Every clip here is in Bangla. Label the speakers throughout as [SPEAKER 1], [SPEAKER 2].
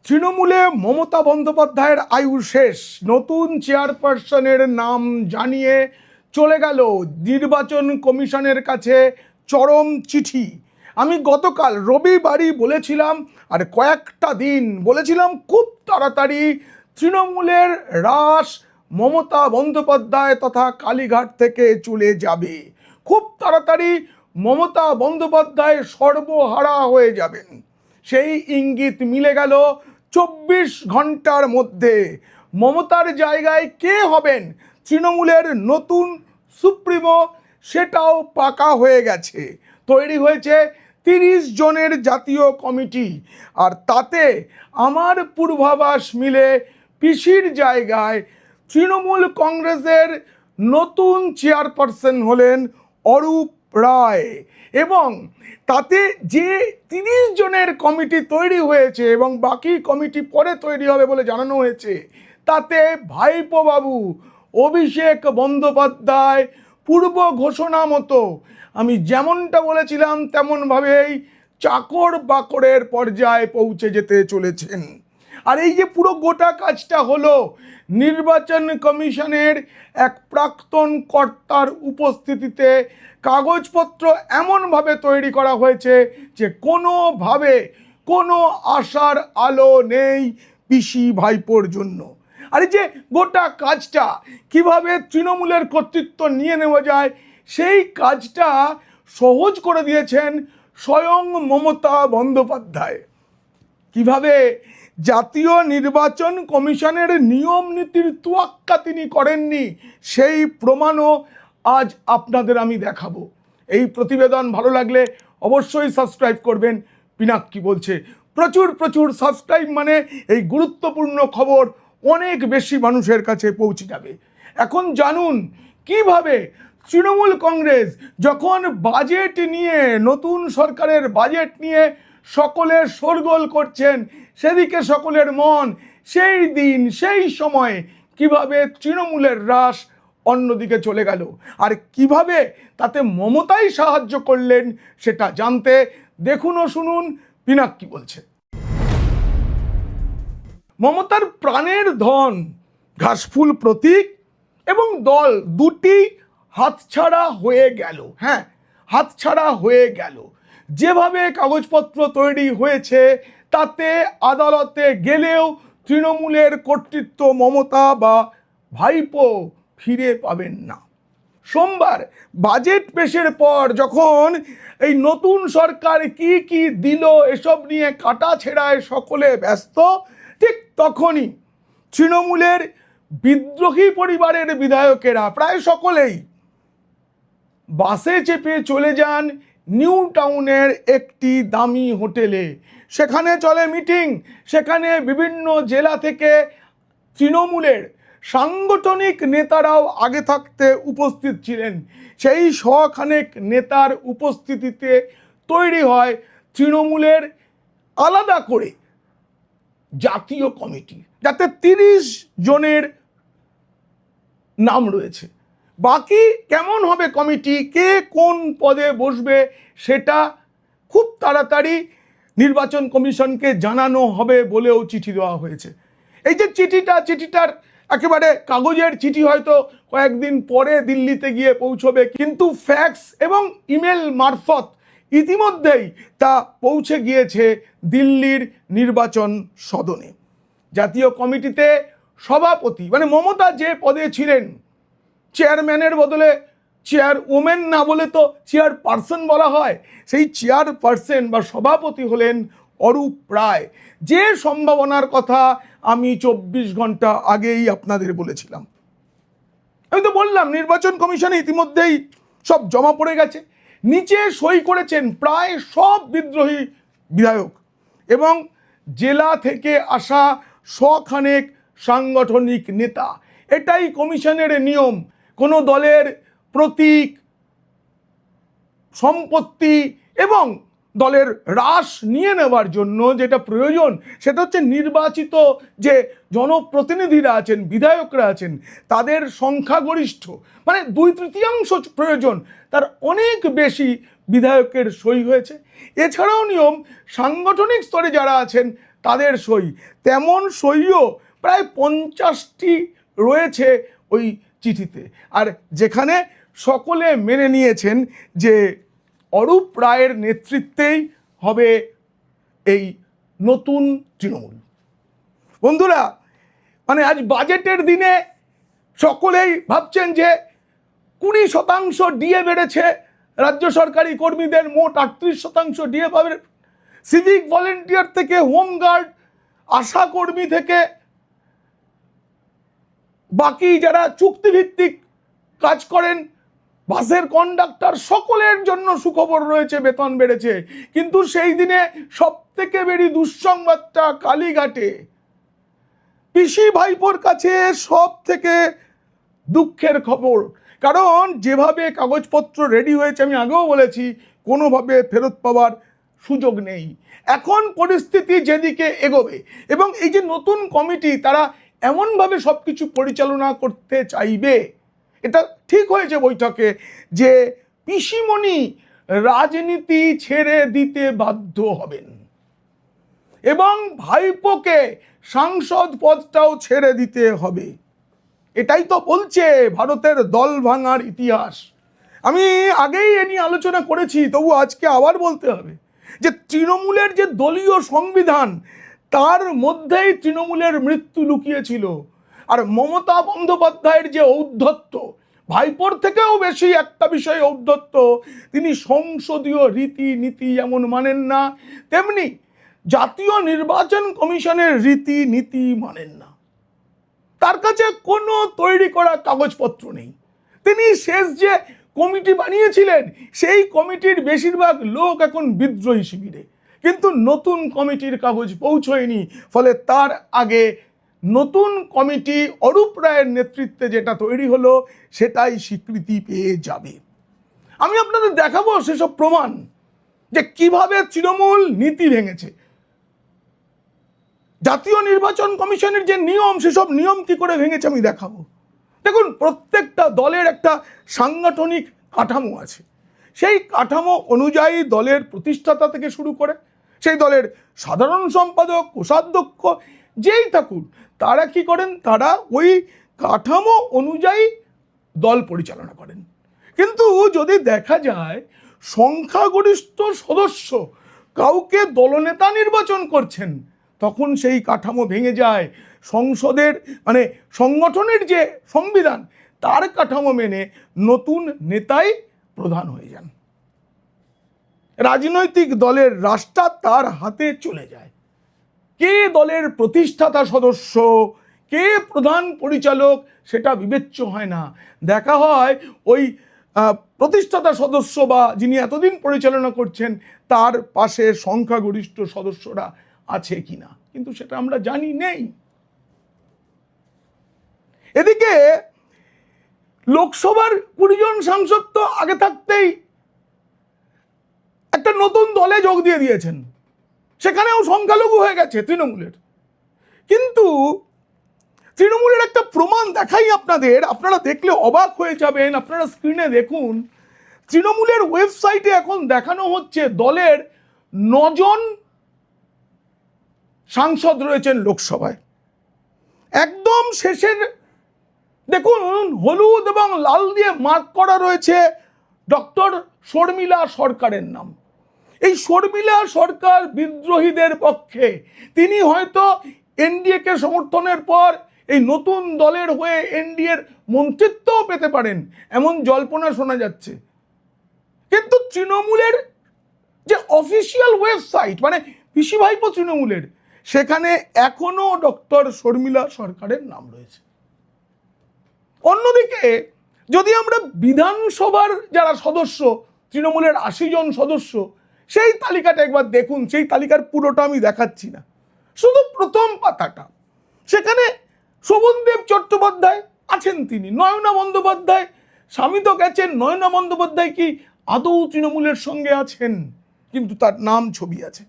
[SPEAKER 1] তৃণমূলে মমতা বন্দ্যোপাধ্যায়ের আয়ু শেষ, নতুন চেয়ারপারসনের নাম জানিয়ে চলে গেল নির্বাচন কমিশনের কাছে চরম চিঠি। আমি গতকাল রবিবারই বলেছিলাম, আর কয়েকটা দিন বলেছিলাম খুব তাড়াতাড়ি তৃণমূলের হ্রাস মমতা বন্দ্যোপাধ্যায় তথা কালীঘাট থেকে চলে যাবে। খুব তাড়াতাড়ি মমতা বন্দ্যোপাধ্যায় সর্বহারা হয়ে যাবেন। সেই ইঙ্গিত মিলে গেল 24 ঘন্টার মধ্যে। মমতার জায়গায় কে হবেন তৃণমূলের নতুন সুপ্রিমো সেটাও পাকা হয়ে গেছে। তৈরি হয়েছে 30 জনের জাতীয় কমিটি, আর তাতে আমার পূর্বাভাস মিলে পিসির জায়গায় তৃণমূল কংগ্রেসের নতুন চেয়ারপারসন হলেন অরূপ রায়। এবং তাতে যে 30 জনের কমিটি তৈরি হয়েছে এবং বাকি কমিটি পরে তৈরি হবে বলে জানানো হয়েছে, তাতে ভাইপো বাবু অভিষেক বন্দ্যোপাধ্যায় পূর্ব ঘোষণা মতো আমি যেমনটা বলেছিলাম তেমনভাবেই চাকর বাকরের পর্যায়ে পৌঁছে যেতে চলেছেন। আর এই যে পুরো গোটা কাজটা হলো নির্বাচন কমিশনের এক প্রাক্তন কর্তার উপস্থিতিতে কাগজপত্র এমনভাবে তৈরি করা হয়েছে যে কোনোভাবে কোনো আশার আলো নেই পিসি ভাইপোর জন্য। আর এই যে গোটা কাজটা কিভাবে তৃণমূলের কর্তৃত্ব নিয়ে নেওয়া যায় সেই কাজটা সহজ করে দিয়েছেন স্বয়ং মমতা বন্দ্যোপাধ্যায়। কিভাবে জাতীয় নির্বাচন কমিশনের নিয়ম নীতির তোয়াক্কা তিনি করেননি সেই প্রমাণও আজ আপনাদের আমি দেখাবো। এই প্রতিবেদন ভালো লাগলে অবশ্যই সাবস্ক্রাইব করবেন। পিনাক্কি বলছে প্রচুর প্রচুর সাবস্ক্রাইব মানে এই গুরুত্বপূর্ণ খবর অনেক বেশি মানুষের কাছে পৌঁছে যাবে। এখন জানুন কিভাবে তৃণমূল কংগ্রেস যখন বাজেট নিয়ে, নতুন সরকারের বাজেট নিয়ে সকলে শোরগোল করছেন, সেদিকে সকলের মন, সেই দিন সেই সময়ে কিভাবে তৃণমূলের হ্রাস অন্যদিকে চলে গেল, আর কিভাবে তাতে মমতাই সাহায্য করলেন সেটা জানতে দেখুন ও শুনুন পিনাক্কি বলছে। মমতার প্রাণের ধন ঘাসফুল প্রতীক এবং দল দুটি হাতছাড়া হয়ে গেল। হ্যাঁ, হাতছাড়া হয়ে গেল। যেভাবে কাগজপত্র তৈরি হয়েছে তাতে আদালতে গেলেও তৃণমূলের কর্তৃত্ব মমতা বা ভাইপো ফিরে পাবেন না। সোমবার বাজেট পেশের পর যখন এই নতুন সরকার কি কি দিল এসব নিয়ে কাটা ছেঁড়ায় সকলে ব্যস্ত, ঠিক তখনই তৃণমূলের বিদ্রোহী পরিবারের বিধায়কেরা প্রায় সকলেই বাসে চেপে চলে যান নিউ টাউনের একটি দামি হোটেলে। সেখানে চলে মিটিং, সেখানে বিভিন্ন জেলা থেকে তৃণমূলের সাংগঠনিক নেতারাও আগে থাকতে উপস্থিত ছিলেন। সেই শখানেক নেতার উপস্থিতিতে তৈরি হয় তৃণমূলের আলাদা করে জাতীয় কমিটি, যাতে 30 জনের নাম রয়েছে। বাকি কেমন হবে কমিটি, কে কোন পদে বসবে সেটা খুব তাড়াতাড়ি নির্বাচন কমিশনকে জানানো হবে বলেও চিঠি দেওয়া হয়েছে। এই যে চিঠিটার একেবারে কাগজের চিঠি হয়তো কয়েকদিন পরে দিল্লিতে গিয়ে পৌঁছবে, কিন্তু ফ্যাক্স এবং ইমেল মারফত ইতিমধ্যেই তা পৌঁছে গিয়েছে দিল্লির নির্বাচন সদনে। জাতীয় কমিটিতে সভাপতি মানে মমতা যে পদে ছিলেন, চেয়ারম্যানের বদলে চেয়ারওম্যান না বলে তো চেয়ারপারসন বলা হয়, সেই চেয়ারপারসন বা সভাপতি হলেন অরূপ রায়, যে সম্ভাবনার কথা আমি 24 ঘন্টা আগেই আপনাদের বলেছিলাম। আমি তো বললাম নির্বাচন কমিশনে ইতিমধ্যেই সব জমা পড়ে গেছে। নিচে সই করেছেন প্রায় সব বিদ্রোহী বিধায়ক এবং জেলা থেকে আসা শখানেক সাংগঠনিক নেতা। এটাই কমিশনের নিয়ম। কোনো দলের প্রতীক, সম্পত্তি এবং দলের হ্রাস নিয়ে নেওয়ার জন্য যেটা প্রয়োজন সেটা হচ্ছে নির্বাচিত যে জনপ্রতিনিধিরা আছেন, বিধায়করা আছেন, তাদের সংখ্যাগরিষ্ঠ মানে 2/3 প্রয়োজন, তার অনেক বেশি বিধায়কের সই হয়েছে। এছাড়াও নিয়ম সাংগঠনিক স্তরে যারা আছেন তাদের সই, তেমন সইও প্রায় 50টি রয়েছে ওই চিঠিতে। আর যেখানে সকলে মেনে নিয়েছেন যে অরূপ রায়ের নেতৃত্বেই হবে এই নতুন তৃণমূল। বন্ধুরা, মানে আজ বাজেটের দিনে সকলেই ভাবছেন যে 20% ডিএ বেড়েছে রাজ্য সরকারি কর্মীদের, মোট 38% ডিএ পাবে। সিভিক ভলেন্টিয়ার থেকে হোমগার্ড, আশা কর্মী থেকে বাকি যারা চুক্তিভিত্তিক কাজ করেন, বাসের কন্ডাক্টর, সকলের জন্য সুখবর রয়েছে, বেতন বেড়েছে। কিন্তু সেই দিনে সব থেকে বেশি দুঃসংবাদটা কালীঘাটে পিসি ভাইপোর কাছে সব থেকে দুঃখের খবর। কারণ যেভাবে কাগজপত্র রেডি হয়েছে, আমি আগেও বলেছি, কোনোভাবে ফেরত পাওয়ার সুযোগ নেই। এখন পরিস্থিতি যেদিকে এগোবে এবং এই যে নতুন কমিটি, তারা এমনভাবে সব কিছু পরিচালনা করতে চাইবে, এটা ঠিক হয়েছে বৈঠকে, যে পিসিমণি রাজনীতি ছেড়ে দিতে বাধ্য হবেন এবং ভাইপোকে সাংসদ পদটাও ছেড়ে দিতে হবে। এটাই তো বলছে ভারতের দল ভাঙার ইতিহাস। আমি আগেই এ নিয়ে আলোচনা করেছি, তবু আজকে আবার বলতে হবে যে তৃণমূলের যে দলীয় সংবিধান, তার মধ্যেই তৃণমূলের মৃত্যু লুকিয়েছিল। আর মমতা বন্দ্যোপাধ্যায়ের যে ঔদ্ধত্য, ভাইপোর থেকেও বেশি একটা বিষয় ঔদ্ধত্য, তিনি সংসদীয় রীতিনীতি যেমন মানেন না, তেমনি জাতীয় নির্বাচন কমিশনের রীতিনীতি মানেন না। তার কাছে কোনো তৈরি করা কাগজপত্র নেই। তিনি শেষ যে কমিটি বানিয়েছিলেন, সেই কমিটির বেশিরভাগ লোক এখন বিদ্রোহী শিবিরে, কিন্তু নতুন কমিটির কাগজ পৌঁছয়নি। ফলে তার আগে নতুন কমিটি অরূপ রায়ের নেতৃত্বে যেটা তৈরি হলো, সেটাই স্বীকৃতি পেয়ে যাবে। আমি আপনাদের দেখাবো সেসব প্রমাণ, যে কিভাবে তৃণমূল নীতি ভেঙেছে। জাতীয় নির্বাচন কমিশনের যে নিয়ম, সেসব নিয়ম কি করে ভেঙেছে আমি দেখাবো। দেখুন, প্রত্যেকটা দলের একটা সাংগঠনিক কাঠামো আছে। সেই কাঠামো অনুযায়ী দলের প্রতিষ্ঠাতা থেকে শুরু করে সেই দলের সাধারণ সম্পাদক, কোষাধ্যক্ষ যেই থাকুন, তারা কি করেন, তারা ওই কাঠামো অনুযায়ী দল পরিচালনা করেন। কিন্তু যদি দেখা যায় সংখ্যাগরিষ্ঠ সদস্য কাউকে দলনেতা নির্বাচন করছেন, তখন সেই কাঠামো ভেঙে যায়। সংসদের মানে সংগঠনের যে সংবিধান, তার কাঠামো মেনে নতুন নেতাই প্রধান হয়ে যান। রাজনৈতিক দলের রাস্তা তার হাতে চলে যায়। কে দলের প্রতিষ্ঠাতা সদস্য, কে প্রধান পরিচালক, সেটা বিবেচ্য হয় না। দেখা হয় ওই প্রতিষ্ঠাতা সদস্য বা যিনি এতদিন পরিচালনা করছেন, তার পাশে সংখ্যাগরিষ্ঠ সদস্যরা আছে কিনা, কিন্তু সেটা আমরা জানি নেই। এদিকে লোকসভার 20 জন সাংসদ তো আগে থাকতেই একটা নতুন দলে যোগ দিয়ে দিয়েছেন, সেখানেও সংখ্যালঘু হয়ে গেছে তৃণমূলের। কিন্তু তৃণমূলের একটা প্রমাণ দেখাই আপনাদের, আপনারা দেখলে অবাক হয়ে যাবেন। আপনারা স্ক্রিনে দেখুন, তৃণমূলের ওয়েবসাইটে এখন দেখানো হচ্ছে দলের 9 জন সাংসদ রয়েছেন লোকসভায়। একদম শেষের দেখুন, হলুদ এবং লাল দিয়ে মার্ক করা রয়েছে ডক্টর শর্মিলা সরকারের নাম। এই শর্মিলা সরকার বিদ্রোহীদের পক্ষে। তিনি হয়তো এনডিএকে সমর্থনের পর এই নতুন দলের হয়ে এনডিএর মন্ত্রিত্বও পেতে পারেন, এমন জল্পনা শোনা যাচ্ছে। কিন্তু তৃণমূলের যে অফিসিয়াল ওয়েবসাইট, মানে পিসি ভাইপো তৃণমূলের, সেখানে এখনো ডক্টর শর্মিলা সরকারের নাম রয়েছে। অন্যদিকে যদি আমরা বিধানসভার যারা সদস্য, তৃণমূলের 80 জন সদস্য, সেই তালিকাটা একবার দেখুন। সেই তালিকার পুরোটা আমি দেখাচ্ছি না, শুধু প্রথম পাতাটা। সেখানে শোভনদেব চট্টোপাধ্যায় আছেন, তিনি নয়না বন্দ্যোপাধ্যায়, স্বামী তো গেছেন, নয়না বন্দ্যোপাধ্যায় কি আদৌ তৃণমূলের সঙ্গে আছেন? কিন্তু তার নাম ছবি আছে।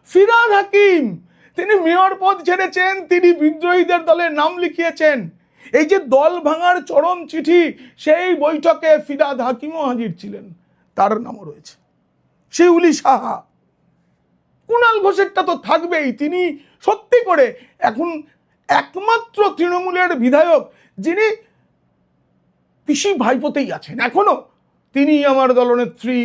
[SPEAKER 1] ফিরহাদ হাকিম, তিনি মেয়র পদ ছেড়েছেন, তিনি বিদ্রোহীদের দলে নাম লিখিয়েছেন। এই যে দল ভাঙার চরম চিঠি, সেই বৈঠকে ফিরহাদ হাকিমও হাজির ছিলেন, তার নামও রয়েছে। শিউলি সাহা, কুণাল ঘোষেরটা তো থাকবেই। তিনি সত্যি করে এখন একমাত্র তৃণমূলের বিধায়ক যিনি পিসি ভাইপোতেই আছেন এখনো। তিনি আমার দলনেত্রী,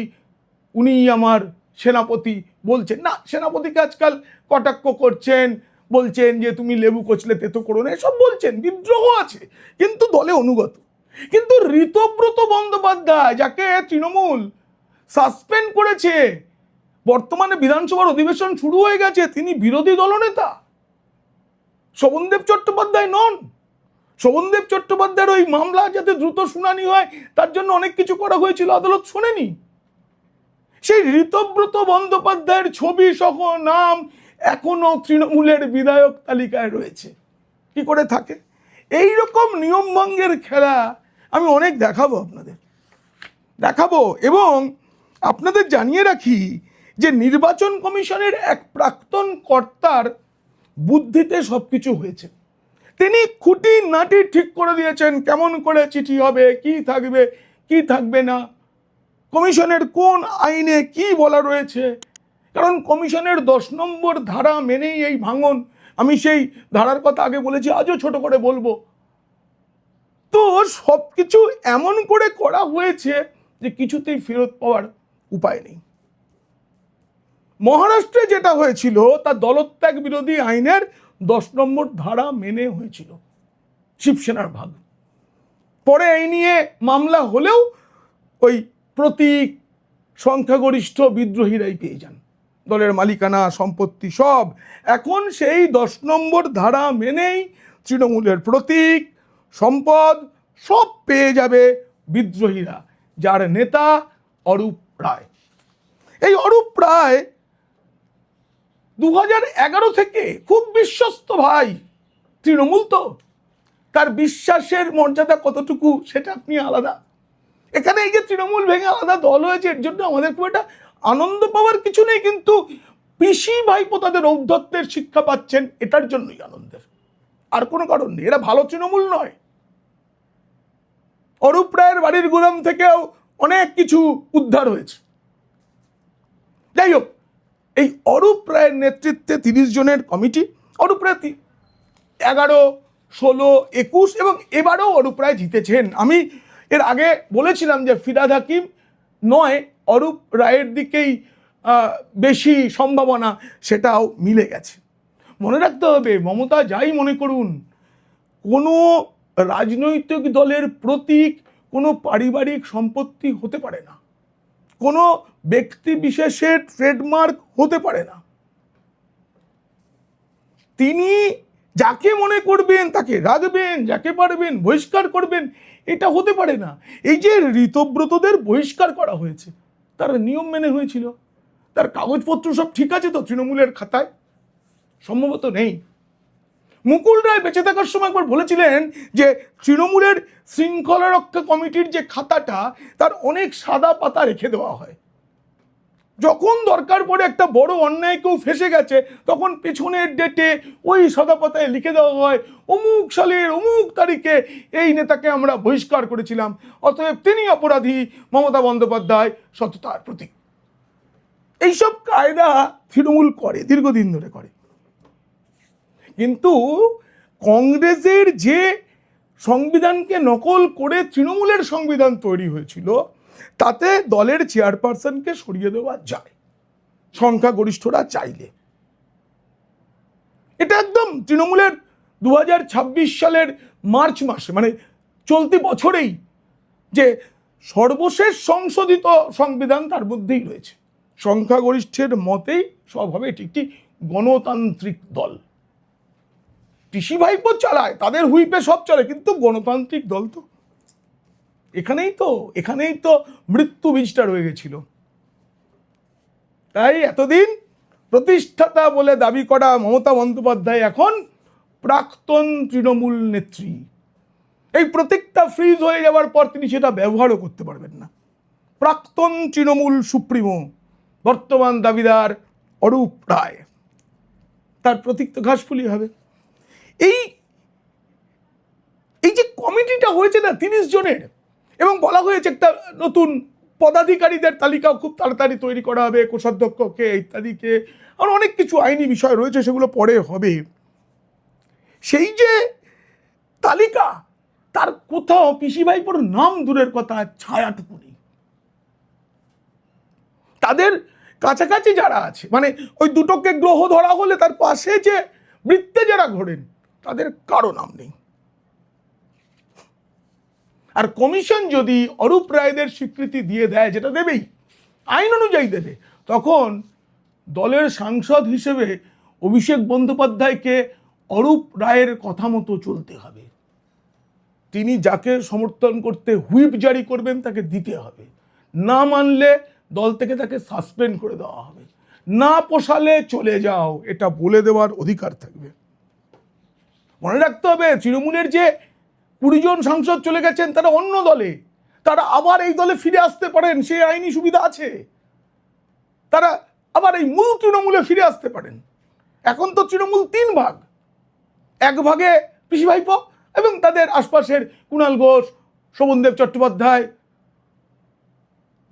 [SPEAKER 1] উনি আমার সেনাপতি বলছেন না। সেনাপতিকে আজকাল কটাক্ষ করছেন, বলছেন যে তুমি লেবু কচলে তেতো করো না, এসব বলছেন, বিদ্রোহ আছে, কিন্তু দলে অনুগত। কিন্তু ঋতব্রত বন্দ্যোপাধ্যায়, যাকে তৃণমূল সাসপেন্ড করেছে, বর্তমানে বিধানসভার অধিবেশন শুরু হয়ে গেছে, তিনি বিরোধী দলনেতা। শোভনদেব চট্টোপাধ্যায় নন। শোভনদেব চট্টোপাধ্যায়ের ওই মামলা যাতে দ্রুত শুনানি হয় তার জন্য অনেক কিছু করা হয়েছিল, আদালত শোনেনি। সেই ঋতব্রত বন্দ্যোপাধ্যায়ের ছবি সহ নাম এখনো তৃণমূলের বিধায়ক তালিকায় রয়েছে। কি করে থাকে? এই রকম নিয়ম ভঙ্গের খেলা আমি অনেক দেখাবো, আপনাদের দেখাবো। এবং আপনাদের জানিয়ে রাখি যে নির্বাচন কমিশনের এক প্রাক্তন কর্তার বুদ্ধিতে সবকিছু হয়েছে। তিনি খুঁটি নাটি ঠিক করে দিয়েছেন, কেমন করে চিঠি হবে, কি থাকবে কি থাকবে না, কমিশনের কোন আইনে কি বলা রয়েছে। কারণ কমিশনের 10 নম্বর ধারা মেনেই এই ভাঙন। আমি সেই ধারার কথা আগে বলেছি, আজও ছোট করে বলবো। তো সব কিছু এমন করে করা হয়েছে যে কিছুতেই ফেরত পাওয়ার উপায় নেই। মহারাষ্ট্রে যেটা হয়েছিল তা দলত্যাগ বিরোধী আইনের 10 নম্বর ধারা মেনে হয়েছিল, শিবসেনার ভাগ। পরে এই নিয়ে মামলা হলেও ওই প্রতীক সংখ্যাগরিষ্ঠ বিদ্রোহীরাই পেয়ে যান, দলের মালিকানা সম্পত্তি সব। এখন সেই 10 নম্বর ধারা মেনেই তৃণমূলের প্রতীক সম্পদ সব পেয়ে যাবে বিদ্রোহীরা, যার নেতা অরূপ রায়। এই অরূপ রায় 2011 থেকে খুব বিশ্বস্ত ভাই। তৃণমূল তো, তার বিশ্বাসের মর্যাদা কতটুকু সেটা আপনি আলাদা। এখানে এই যে তৃণমূল ভেঙে আলাদা দল হয়েছে, এর জন্য আমাদের খুব একটা আনন্দ পাওয়ার কিছু নেই, কিন্তু পিসি ভাইপো তাদের ঔদ্ধত্যের শিক্ষা পাচ্ছেন, এটার জন্যই আনন্দের, আর কোনো কারণ নেই। এরা ভালো তৃণমূল নয়। অরূপ রায়ের বাড়ির গুদাম থেকেও অনেক কিছু উদ্ধার হয়েছে। যাই হোক, এই অরূপ রায়ের নেতৃত্বে 30 জনের কমিটি, অরূপ রায় 11, 16, 21 এবং এবারও অরূপ রায় জিতেছেন। আমি এর আগে বলেছিলাম যে ফিরহাদ হাকিম নয়, অরূপ রায়ের দিকেই বেশি সম্ভাবনা, সেটাও মিলে গেছে। মনে রাখতে হবে, মমতা যাই মনে করুন, কোনো রাজনৈতিক দলের প্রতীক কোনো পারিবারিক সম্পত্তি হতে পারে না, কোনো ব্যক্তি বিশেষের ট্রেডমার্ক হতে পারে না। তিনি যাকে মনে করবেন তাকে রাখবেন, যাকে পারবেন বহিষ্কার করবেন, এটা হতে পারে না। এই যে ঋতব্রতদের বহিষ্কার করা হয়েছে, তার নিয়ম মেনে হয়েছিল, তার কাগজপত্র সব ঠিক আছে তো তৃণমূলের খাতায়? সম্ভবত নেই। মুকুল রায় বেঁচে থাকার সময় একবার বলেছিলেন যে তৃণমূলের শৃঙ্খলা রক্ষা কমিটির যে খাতাটা, তার অনেক সাদা পাতা রেখে দেওয়া হয়। যখন দরকার পড়ে একটা বড় অন্যায় কেউ ফেসে গেছে, তখন পেছনের ডেটে ওই সাদা পাতায় লিখে দেওয়া হয়, অমুক সালের অমুক তারিখে এই নেতাকে আমরা বহিষ্কার করেছিলাম, অতএব তিনি অপরাধী, মমতা বন্দ্যোপাধ্যায় সততার প্রতীক। এইসব কায়দা তৃণমূল করে, দীর্ঘদিন ধরে করে। কিন্তু কংগ্রেসের যে সংবিধানকে নকল করে তৃণমূলের সংবিধান তৈরি হয়েছিল, তাতে দলের চেয়ারপারসনকে সরিয়ে দেওয়া যায় সংখ্যাগরিষ্ঠরা চাইলে। এটা একদম তৃণমূলের 2026 সালের মার্চ মাসে, মানে চলতি বছরেই যে সর্বশেষ সংশোধিত সংবিধান, তার মধ্যেই রয়েছে সংখ্যাগরিষ্ঠের মতেই সব হবে। এটি একটি গণতান্ত্রিক দল। পিসি ভাইপো চালায়, তাদের হুইপে সব চলে, কিন্তু গণতান্ত্রিক দল তো। এখানেই তো মৃত্যু বীজটা রয়ে গেছিল। তাই এতদিন প্রতিষ্ঠাতা বলে দাবি করা মমতা বন্দ্যোপাধ্যায় এখন প্রাক্তন তৃণমূল নেত্রী। এই প্রতীকটা ফ্রিজ হয়ে যাওয়ার পর তিনি সেটা ব্যবহারও করতে পারবেন না। প্রাক্তন তৃণমূল সুপ্রিমো, বর্তমান দাবিদার অরূপ রায়, তার প্রতীক তো ঘাসফুলি হবে। এই যে কমিটিটা হয়েছে না 30 জনের, এবং বলা হয়েছে একটা নতুন পদাধিকারীদের তালিকাও খুব তাড়াতাড়ি তৈরি করা হবে, কোষাধ্যক্ষকে ইত্যাদিকে, আর অনেক কিছু আইনি বিষয় রয়েছে, সেগুলো পরে হবে। সেই যে তালিকা, তার কোথাও পিসি ভাইপোর নাম দূরের কথা, ছায়াটুকু নেই। তাদের কাছাকাছি যারা আছে, মানে ওই দুটোকে গ্রহ ধরা হলে তার পাশে যে বৃত্তে যারা ঘোরেন, তাদের কারো নাম নেই। আর কমিশন যদি অরূপ রায়দের স্বীকৃতি দিয়ে দেয়, যেটা দেবেই, আইন অনুযায়ী দেবে, তখন দলের সাংসদ হিসেবে অভিষেক বন্দ্যোপাধ্যায়কে অরূপ রায়ের কথা মতো চলতে হবে। তিনি যাকে সমর্থন করতে হুইপ জারি করবেন তাকে দিতে হবে, না মানলে দল থেকে তাকে সাসপেন্ড করে দেওয়া হবে, না পোষালে চলে যাও, এটা বলে দেওয়ার অধিকার থাকবে। মনে রাখতে হবে, তৃণমূলের যে 20 জন সাংসদ চলে গেছেন তারা অন্য দলে, তারা আবার এই দলে ফিরে আসতে পারেন, সেই আইনি সুবিধা আছে। তারা আবার এই মূল তৃণমূলে ফিরে আসতে পারেন। এখন তো তৃণমূল 3 ভাগ, এক ভাগে পিসি ভাইপো এবং তাদের আশপাশের কুণাল ঘোষ, শোভনদেব চট্টোপাধ্যায়,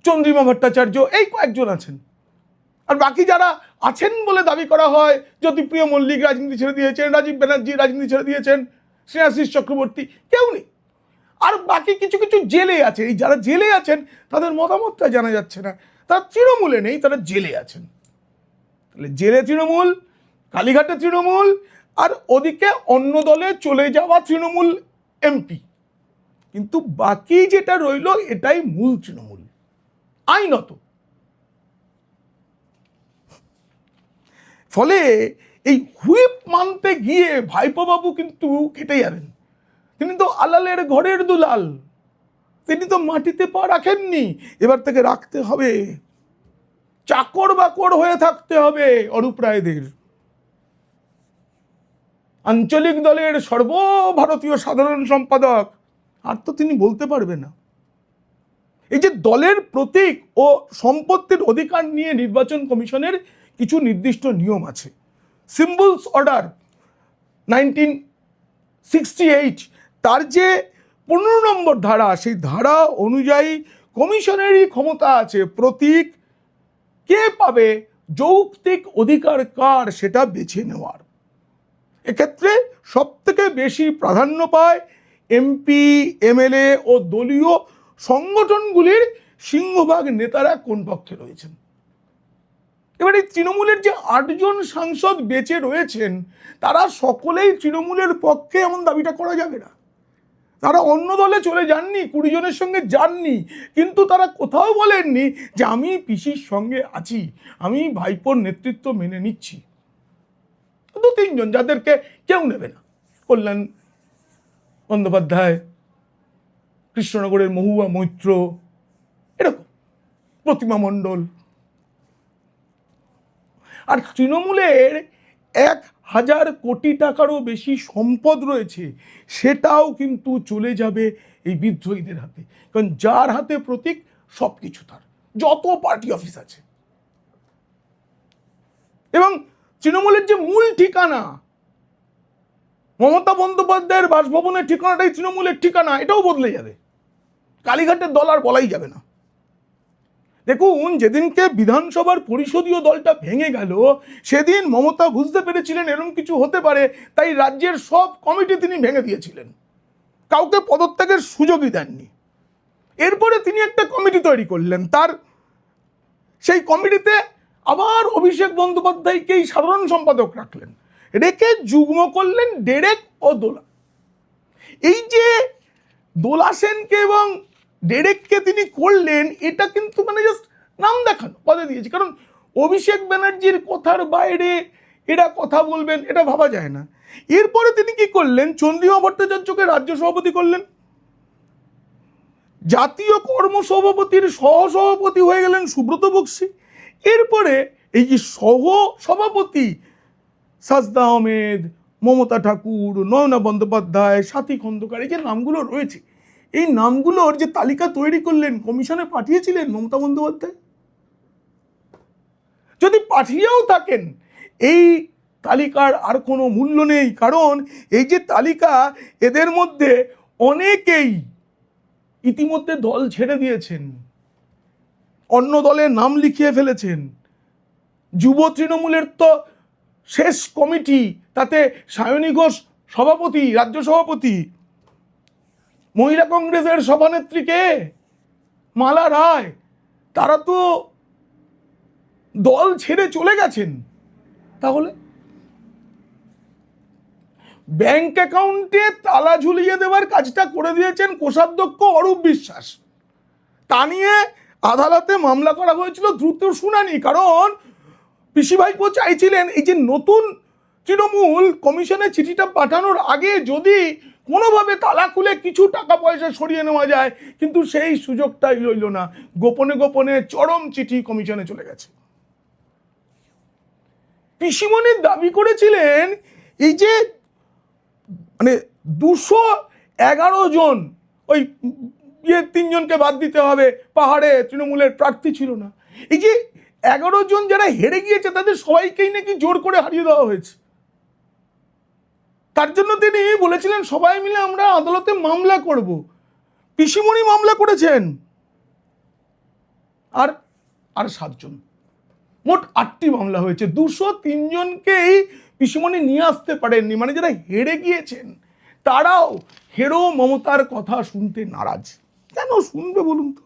[SPEAKER 1] চন্দ্রিমা ভট্টাচার্য, এই কয়েকজন আছেন। আর বাকি যারা আছেন বলে দাবি করা হয়, জ্যোতিপ্রিয় মল্লিক রাজনীতি ছেড়ে দিয়েছেন, রাজীব ব্যানার্জি রাজনীতি ছেড়ে দিয়েছেন, স্নেহাশিস চক্রবর্তী, কেউ নেই। আর বাকি কিছু কিছু জেলে আছে। এই যারা জেলে আছেন তাদের মতামতটা জানা যাচ্ছে না, তারা তৃণমূলে নেই, তারা জেলে আছেন। তাহলে জেলে তৃণমূল, কালীঘাটে তৃণমূল, আর ওদিকে অন্য দলে চলে যাওয়া তৃণমূল এমপি। কিন্তু বাকি যেটা রইল এটাই মূল তৃণমূল আইনত। ফলে এই হুইপ মানতে গিয়ে ভাইপো বাবু কিন্তু কেটে যাবেন। তিনি তো আলালের ঘরের দুলাল, তিনি তো মাটিতে পা রাখেননি, এবার থেকে রাখতে হবে, চাকর বাকর হয়ে থাকতে হবে অরূপ রায়দের। আঞ্চলিক দলের সর্বভারতীয় সাধারণ সম্পাদক, আর তো তিনি বলতে পারবে না। এই যে দলের প্রতীক ও সম্পত্তির অধিকার নিয়ে নির্বাচন কমিশনের কিছু নির্দিষ্ট নিয়ম আছে। সিম্বলস অর্ডার 1968, তার যে 15 নম্বর ধারা, সেই ধারা অনুযায়ী কমিশনেরই ক্ষমতা আছে প্রতীক কে পাবে, যৌক্তিক অধিকার কার, সেটা বেছে নেওয়ার। এক্ষেত্রে সব থেকে বেশি প্রাধান্য পায় এমপি, এমএলএ ও দলীয় সংগঠনগুলির সিংহভাগ নেতারা কোন পক্ষে রয়েছেন। এবার এই তৃণমূলের যে 8 জন সাংসদ বেঁচে রয়েছেন, তারা সকলেই তৃণমূলের পক্ষে, এমন দাবিটা করা যাবে না। তারা অন্য দলে চলে যাননি, 20 জনের সঙ্গে যাননি, কিন্তু তারা কোথাও বলেননি যে আমি পিসির সঙ্গে আছি, আমি ভাইপোর নেতৃত্ব মেনে নিচ্ছি। 2-3 জন যাদেরকে কেউ নেবে না, কল্যাণ বন্দ্যোপাধ্যায়, কৃষ্ণনগরের মহুয়া মৈত্র, এরকম প্রতিমা মণ্ডল। আর তৃণমূলের 1000 কোটি টাকারও বেশি সম্পদ রয়েছে, সেটাও কিন্তু চলে যাবে এই বিদ্রোহীদের হাতে। কারণ যার হাতে প্রতীক, সব কিছু তার, যত পার্টি অফিস আছে। এবং তৃণমূলের যে মূল ঠিকানা, মমতা বন্দ্যোপাধ্যায়ের বাসভবনের ঠিকানাটাই তৃণমূলের ঠিকানা, এটাও বদলে যাবে। কালীঘাটের দল আর বলাই যাবে না। দেখুন, যেদিনকে বিধানসভার পরিষদীয় দলটা ভেঙে গেল, সেদিন মমতা বুঝতে পেরেছিলেন এরকম কিছু হতে পারে, তাই রাজ্যের সব কমিটি তিনি ভেঙে দিয়েছিলেন, কাউকে পদত্যাগের সুযোগই দেননি। এরপরে তিনি একটা কমিটি তৈরি করলেন, তার সেই কমিটিতে আবার অভিষেক বন্দ্যোপাধ্যায়কেই সাধারণ সম্পাদক রাখলেন, রেখে যুগ্ম করলেন ডেরেক ও দোলা। এই যে দোলা সেনকে এবং ডেরেককে তিনি করলেন, এটা কিন্তু মানে জাস্ট নাম দেখানো, পদে দিয়েছে। কারণ অভিষেক ব্যানার্জির কথার বাইরে এরা কথা বলবেন, এটা ভাবা যায় না। এরপরে তিনি কি করলেন, চন্দ্রিমা ভট্টাচার্যকে রাজ্য সভাপতি করলেন, জাতীয় কর্ম সভাপতির সহসভাপতি হয়ে গেলেন সুব্রত বক্সী। এরপরে এই যে সহ সভাপতি সাজদা আহমেদ, মমতা ঠাকুর, নয়না বন্দ্যোপাধ্যায়, সাথী খন্দকার, এই যে নামগুলো রয়েছে, এই নামগুলোর যে তালিকা তৈরি করলেন, কমিশনে পাঠিয়েছিলেন মমতা বন্দ্যোপাধ্যায়। যদি পাঠিয়েও থাকেন, এই তালিকার আর কোনো মূল্য নেই। কারণ এই যে তালিকা, এদের মধ্যে অনেকেই ইতিমধ্যে দল ছেড়ে দিয়েছেন। অন্য দলে নাম লিখিয়ে ফেলেছেন। যুব তৃণমূলের তো শেষ কমিটি, তাতে সায়নী ঘোষ সভাপতি, রাজ্য সভাপতি। মহিলা কংগ্রেসের সভানেত্রী কে? মালা রায়। তারা তো দল ছেড়ে চলে গেছেন। তাহলে ব্যাংক অ্যাকাউন্টে তালা ঝুলিয়ে দেওয়ার কাজটা করে দিয়েছেন কোষাধ্যক্ষ অরূপ বিশ্বাস। তা নিয়ে আদালতে মামলা করা হয়েছিল, দ্রুত শুনানি। কারণ পিসি ভাইপো চাইছিলেন এই যে নতুন তৃণমূল কমিশনে চিঠিটা পাঠানোর আগে যদি কোনোভাবে তালা খুলে কিছু টাকা পয়সা সরিয়ে নেওয়া যায়, কিন্তু সেই সুযোগটাই রইল না। গোপনে গোপনে চরম চিঠি কমিশনে চলে গেছে। পিসিমণি দাবি করেছিলেন এই যে মানে 211 জন, ওই 3জনকে বাদ দিতে হবে, পাহাড়ে তৃণমূলের প্রার্থী ছিল না। এই যে 11 জন যারা হেরে গিয়েছে তাদের সবাইকেই নাকি জোর করে হারিয়ে দেওয়া হয়েছে। তার জন্য তিনি বলেছিলেন সবাই মিলে আমরা আদালতে মামলা করব। পিসিমণি মামলা করেছেন, আর আর 7 জন, মোট 8টি মামলা হয়েছে। 203 জনকেই পিসিমণি নিয়ে আসতে পারেননি। মানে যারা হেরে গিয়েছেন তারাও হেরো মমতার কথা শুনতে নারাজ। কেন শুনবে বলুন তো?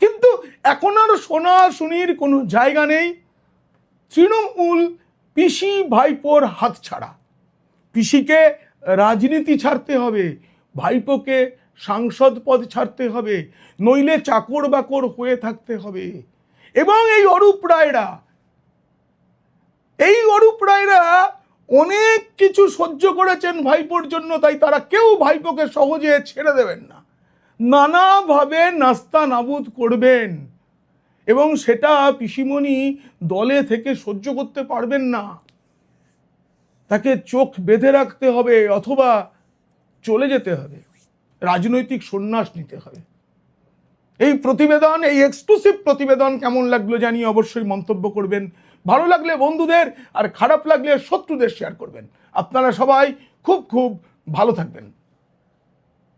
[SPEAKER 1] কিন্তু এখন আর শোনাশুনির কোনো জায়গা নেই। তৃণমূল পিসি ভাইপোর হাত ছাড়া। পিসিকে রাজনীতি ছাড়তে হবে, ভাইপোকে সাংসদ পদ ছাড়তে হবে, নইলে চাকর বাকর হয়ে থাকতে হবে। এবং এই অরূপ রায়রা অনেক কিছু সহ্য করেছেন ভাইপোর জন্য, তাই তারা কেউ ভাইপোকে সহজে ছেড়ে দেবেন না, নানাভাবে নাস্তা নাবুদ করবেন। এবং সেটা পিসিমণি দলে থেকে সহ্য করতে পারবেন না। তাকে চোখ বেঁধে রাখতে হবে অথবা চলে যেতে হবে, রাজনৈতিক সন্ন্যাস নিতে হবে। এই প্রতিবেদন, এই এক্সক্লুসিভ প্রতিবেদন কেমন লাগলো জানিয়ে অবশ্যই মন্তব্য করবেন। ভালো লাগলে বন্ধুদের, আর খারাপ লাগলে শত্রুদের শেয়ার করবেন। আপনারা সবাই খুব খুব ভালো থাকবেন।